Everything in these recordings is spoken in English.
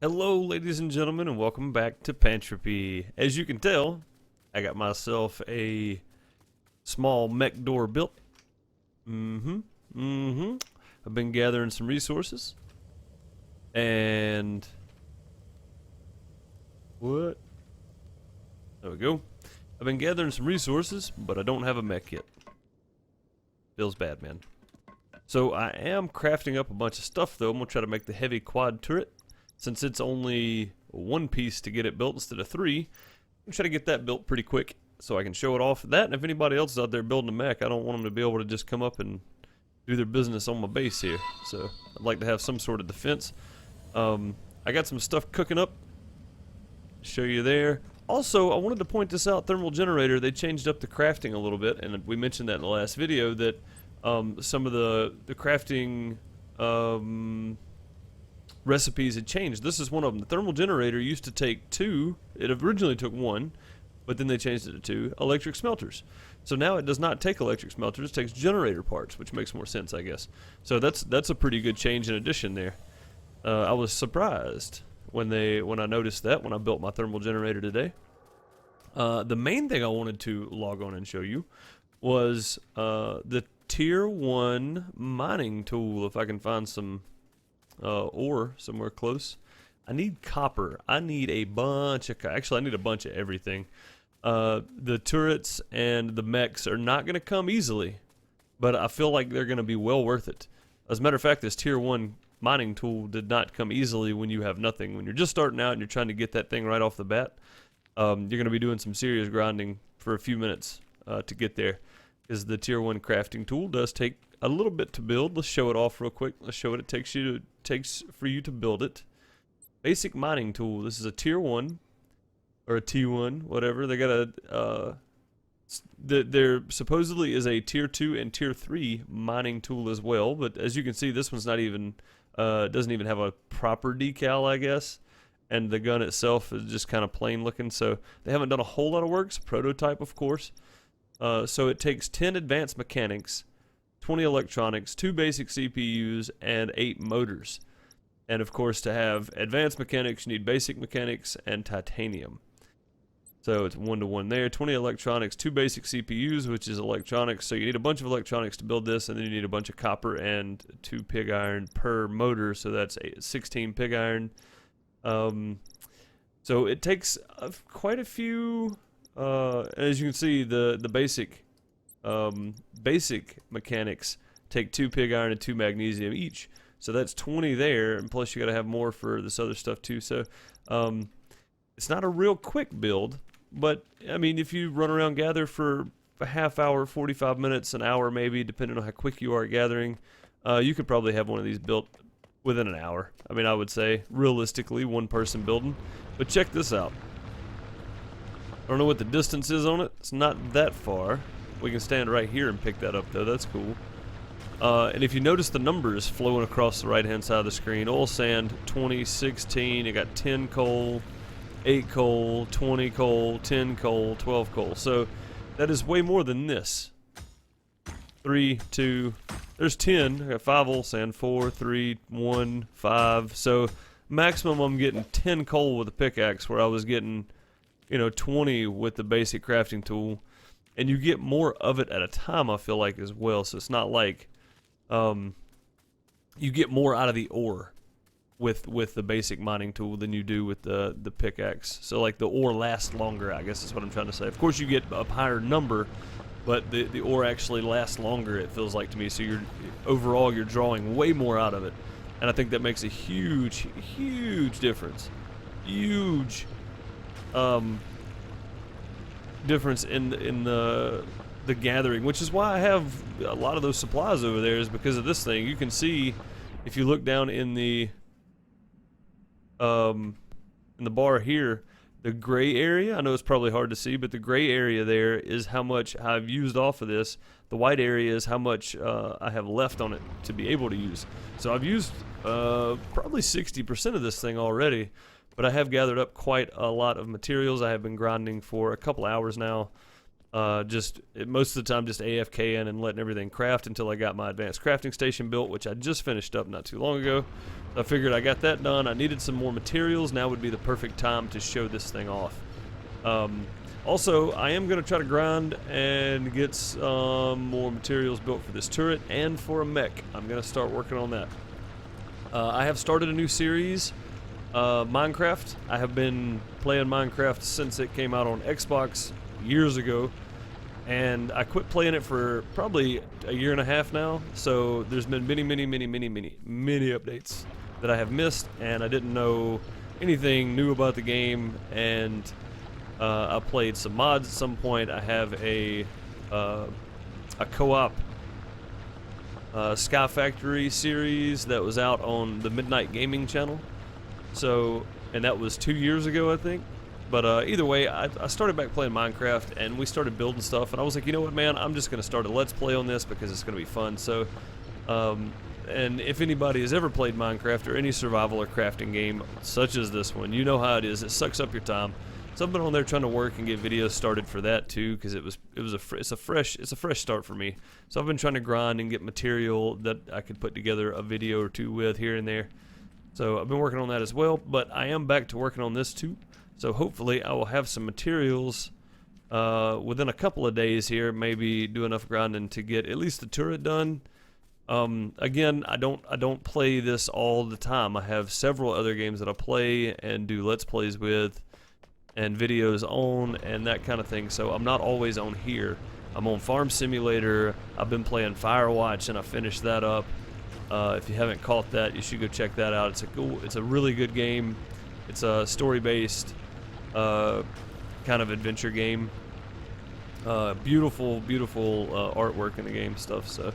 Hello, ladies and gentlemen, and welcome back to Pantropy. As you can tell, I got myself a small mech door built. I've been gathering some resources. And... what? There we go. I've been gathering some resources, but I don't have a mech yet. Feels bad, man. So I am crafting up a bunch of stuff, though. I'm going to try to make the heavy quad turret. Since it's only one piece to get it built instead of three, I'm trying to get that built pretty quick so I can show it off. That, and if anybody else is out there building a mech, I don't want them to be able to just come up and do their business on my base here. So I'd like to have some sort of defense. I got some stuff cooking up. Show you there. Also, I wanted to point this out, thermal generator, they changed up the crafting a little bit, and we mentioned that in the last video, that some of the crafting recipes had changed. This is one of them. The thermal generator used to take two. It originally took one, but then they changed it to two electric smelters. So now it does not take electric smelters, it takes generator parts, which makes more sense, I guess. So that's a pretty good change in addition there. I was surprised when I noticed that when I built my thermal generator today. The main thing I wanted to log on and show you was the tier 1 mining tool. If I can find some ore somewhere close. I need copper. I need a bunch of... actually, I need a bunch of everything. The turrets and the mechs are not going to come easily, but I feel like they're going to be well worth it. As a matter of fact, this tier 1 mining tool did not come easily when you have nothing. When you're just starting out and you're trying to get that thing right off the bat, you're going to be doing some serious grinding for a few minutes to get there. Because the tier 1 crafting tool does take a little bit to build. Let's show it off real quick. Let's show what it takes for you to build it. Basic mining tool. This is a tier 1 or a T1, whatever. They got a there supposedly is a tier 2 and tier 3 mining tool as well, but as you can see, this one's not even doesn't even have a proper decal, I guess. And the gun itself is just kind of plain looking, so they haven't done a whole lot of work. It's a prototype, of course. So it takes 10 advanced mechanics, 20 electronics, 2 basic CPUs, and 8 motors. And of course, to have advanced mechanics, you need basic mechanics and titanium. So it's 1-to-1 there. 20 electronics, 2 basic CPUs, which is electronics. So you need a bunch of electronics to build this, and then you need a bunch of copper and 2 pig iron per motor. So that's 16 pig iron. So it takes quite a few. As you can see, the basic mechanics take 2 pig iron and 2 magnesium each. So that's 20 there, and plus you got to have more for this other stuff too. So it's not a real quick build, but I mean, if you run around gather for a half hour, 45 minutes, an hour maybe, depending on how quick you are at gathering, you could probably have one of these built within an hour. I mean, I would say realistically, one person building. But check this out. I don't know what the distance is on it. It's not that far. We can stand right here and pick that up, though. That's cool. And if you notice the numbers flowing across the right-hand side of the screen, oil sand 20, 16, you got 10 coal, 8 coal, 20 coal, 10 coal, 12 coal. So that is way more than this. 3, 2, there's 10. I got 5 oil sand, 4, 3, 1, 5. So maximum I'm getting 10 coal with a pickaxe, where I was getting, 20 with the basic crafting tool. And you get more of it at a time, I feel like, as well. So it's not like you get more out of the ore with the basic mining tool than you do with the pickaxe. So like the ore lasts longer, I guess is what I'm trying to say. Of course you get a higher number, but the ore actually lasts longer, it feels like to me. So overall you're drawing way more out of it. And I think that makes a huge difference. Huge difference in the gathering, which is why I have a lot of those supplies over there, is because of this thing. You can see if you look down in the bar here, the gray area, I know it's probably hard to see, but the gray area there is how much I've used off of this. The white area is how much I have left on it to be able to use. So I've used probably 60% of this thing already, but I have gathered up quite a lot of materials. I have been grinding for a couple hours now. Most of the time just AFKing and letting everything craft until I got my advanced crafting station built, which I just finished up not too long ago. I figured I got that done. I needed some more materials. Now would be the perfect time to show this thing off. Also, I am going to try to grind and get some more materials built for this turret and for a mech. I'm going to start working on that. I have started a new series, Minecraft. I have been playing Minecraft since it came out on Xbox years ago, and I quit playing it for probably a year and a half now. So there's been many updates that I have missed, and I didn't know anything new about the game. And I played some mods at some point. I have a co-op Sky Factory series that was out on the Midnight Gaming channel. So, and that was 2 years ago, I think. But either way, I started back playing Minecraft, and we started building stuff. And I was like, you know what, man? I'm just going to start a Let's Play on this because it's going to be fun. So, and if anybody has ever played Minecraft or any survival or crafting game such as this one, you know how it is. It sucks up your time. So I've been on there trying to work and get videos started for that too, because it's a fresh start for me. So I've been trying to grind and get material that I could put together a video or two with here and there. So I've been working on that as well, but I am back to working on this too. So hopefully I will have some materials within a couple of days here, maybe do enough grinding to get at least the turret done. Again, I don't play this all the time. I have several other games that I play and do Let's Plays with and videos on and that kind of thing, so I'm not always on here. I'm on Farm Simulator. I've been playing Firewatch and I finished that up. If you haven't caught that, you should go check that out. It's a really good game. It's a story-based kind of adventure game. Beautiful artwork in the game stuff. So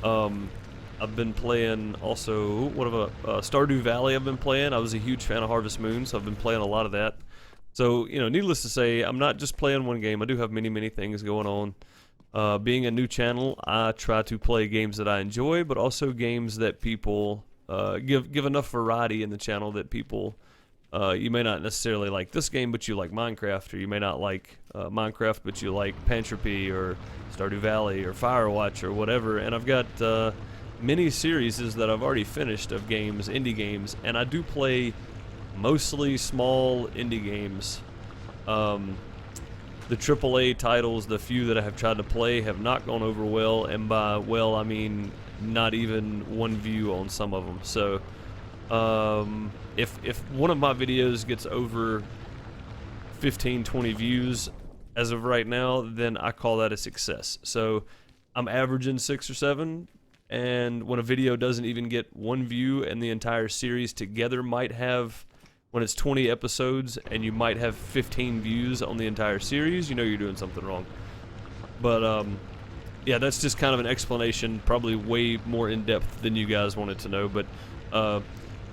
I've been playing also Stardew Valley. I've been playing. I was a huge fan of Harvest Moon, so I've been playing a lot of that. So, you know, needless to say, I'm not just playing one game. I do have many things going on. Being a new channel, I try to play games that I enjoy, but also games that people give enough variety in the channel that people, you may not necessarily like this game, but you like Minecraft, or you may not like Minecraft, but you like Pantropy or Stardew Valley or Firewatch or whatever. And I've got many series that I've already finished of games, indie games, and I do play mostly small indie games. The AAA titles, the few that I have tried to play, have not gone over well, and by well I mean not even one view on some of them. So if one of my videos gets over 15-20 views as of right now, then I call that a success. So I'm averaging 6 or 7, and when a video doesn't even get one view and the entire series together might have, when it's 20 episodes and you might have 15 views on the entire series, you know you're doing something wrong. But yeah, that's just kind of an explanation, probably way more in depth than you guys wanted to know, but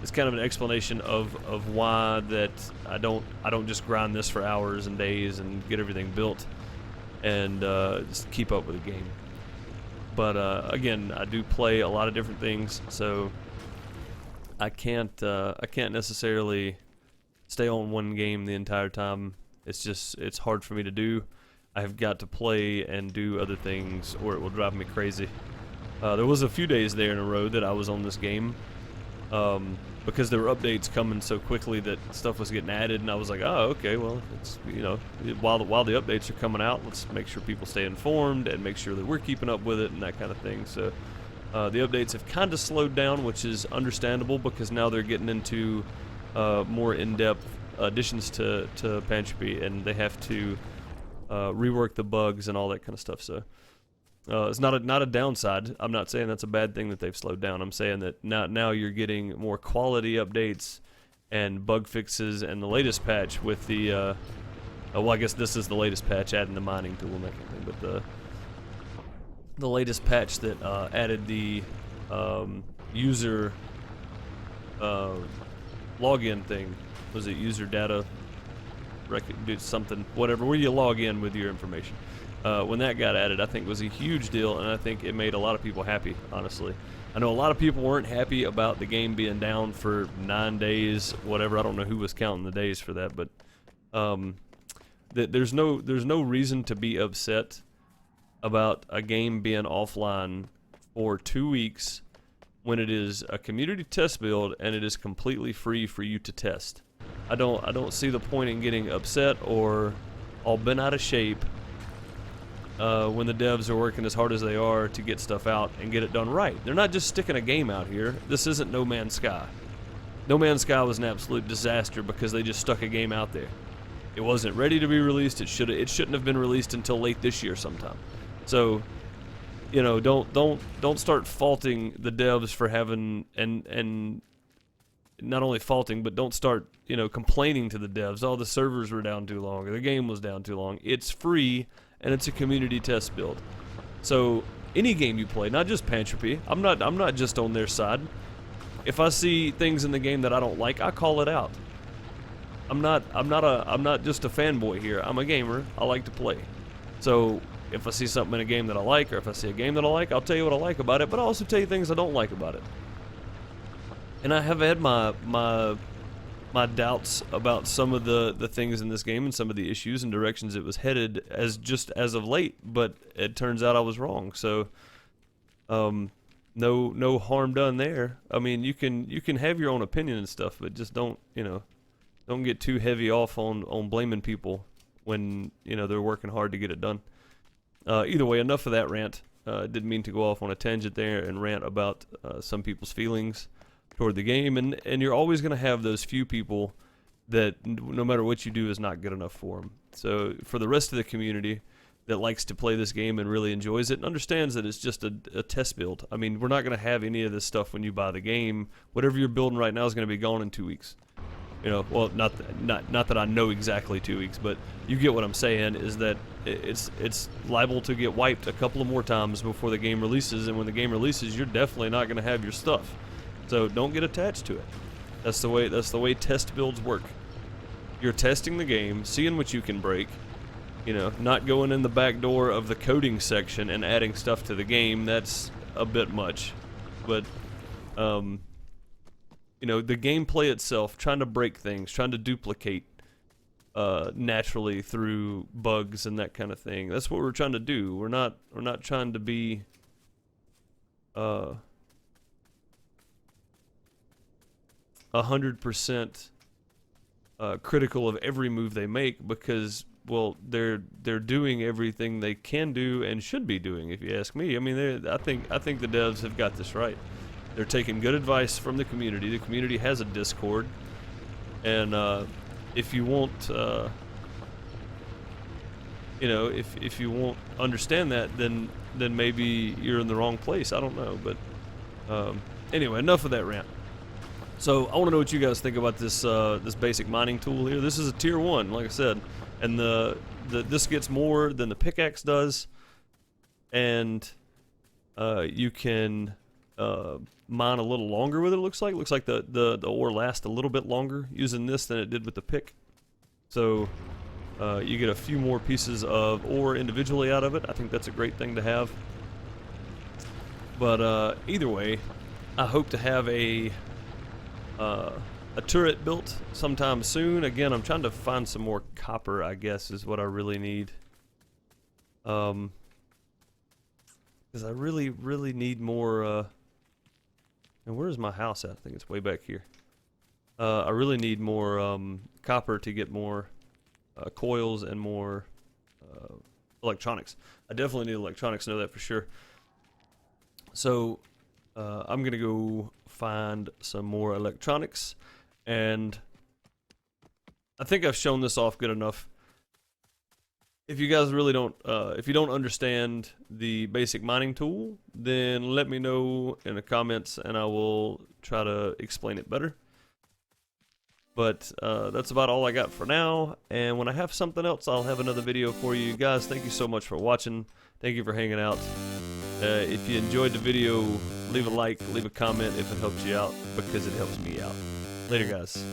it's kind of an explanation of why that I don't just grind this for hours and days and get everything built and just keep up with the game. But again, I do play a lot of different things, so I can't necessarily stay on one game the entire time. It's hard for me to do. I've got to play and do other things, or it will drive me crazy. There was a few days there in a row that I was on this game, because there were updates coming so quickly that stuff was getting added, and I was like, oh, okay, well, it's, you know, while the updates are coming out, let's make sure people stay informed and make sure that we're keeping up with it and that kind of thing. So the updates have kind of slowed down, which is understandable because now they're getting into more in-depth additions to Pantropy, and they have to rework the bugs and all that kind of stuff. So it's not a downside. I'm not saying that's a bad thing that they've slowed down. I'm saying that now you're getting more quality updates and bug fixes, and the latest patch with the well, I guess this is the latest patch adding the mining tool and that kind of thing, but the latest patch that added the user login thing. Was it user data something, whatever, where you log in with your information? When that got added, I think it was a huge deal, and I think it made a lot of people happy, honestly. I know a lot of people weren't happy about the game being down for 9 days, whatever. I don't know who was counting the days for that, but there's no reason to be upset about a game being offline for 2 weeks when it is a community test build and it is completely free for you to test. I don't see the point in getting upset or all bent out of shape when the devs are working as hard as they are to get stuff out and get it done right. They're not just sticking a game out here. This isn't No Man's Sky. No Man's Sky was an absolute disaster because they just stuck a game out there. It wasn't ready to be released. It shouldn't have been released until late this year sometime. So, you know, don't start faulting the devs for having and not only faulting, but don't start, you know, complaining to the devs. Oh, the servers were down too long or the game was down too long. It's free and it's a community test build. So any game you play, not just Pantropy, I'm not just on their side. If I see things in the game that I don't like, I call it out. I'm not just a fanboy here. I'm a gamer. I like to play. So if I see something in a game that I like, or if I see a game that I like, I'll tell you what I like about it, but I'll also tell you things I don't like about it. And I have had my doubts about some of the things in this game and some of the issues and directions it was headed as of late, but it turns out I was wrong. So no harm done there. I mean, you can have your own opinion and stuff, but just don't get too heavy off on blaming people when, you know, they're working hard to get it done. Either way, enough of that rant. Didn't mean to go off on a tangent there and rant about some people's feelings toward the game, and you're always going to have those few people that no matter what you do is not good enough for them. So for the rest of the community that likes to play this game and really enjoys it and understands that it's just a test build. I mean, we're not going to have any of this stuff when you buy the game. Whatever you're building right now is going to be gone in 2 weeks. You know, well, not that I know exactly 2 weeks, but you get what I'm saying, is that it's liable to get wiped a couple of more times before the game releases, and when the game releases, you're definitely not going to have your stuff. So don't get attached to it. That's the way test builds work. You're testing the game, seeing what you can break, you know, not going in the back door of the coding section and adding stuff to the game. That's a bit much. But you know, the gameplay itself, trying to break things, trying to duplicate naturally through bugs and that kind of thing. That's what we're trying to do. We're not trying to be 100% critical of every move they make, because, well, they're doing everything they can do and should be doing, if you ask me. I mean, I think the devs have got this right. They're taking good advice from the community. The community has a Discord, and if you won't, you know, if you won't understand that, then maybe you're in the wrong place. I don't know, but anyway, enough of that rant. So I want to know what you guys think about this this basic mining tool here. This is a tier 1, like I said, and this gets more than the pickaxe does, and you can mine a little longer with it. Looks like the ore lasts a little bit longer using this than it did with the pick. So you get a few more pieces of ore individually out of it. I think that's a great thing to have. But either way, I hope to have a turret built sometime soon. Again, I'm trying to find some more copper, I guess, is what I really need. Because I really need more. And where's my house at? I think it's way back here. I really need more copper to get more coils and more electronics. I definitely need electronics, know that for sure. So I'm gonna go find some more electronics, and I think I've shown this off good enough. If you guys really don't, if you don't understand the basic mining tool, then let me know in the comments and I will try to explain it better. But that's about all I got for now, and when I have something else, I'll have another video for you guys. Thank you so much for watching. Thank you for hanging out. If you enjoyed the video, leave a like, leave a comment if it helps you out, because it helps me out. Later, guys.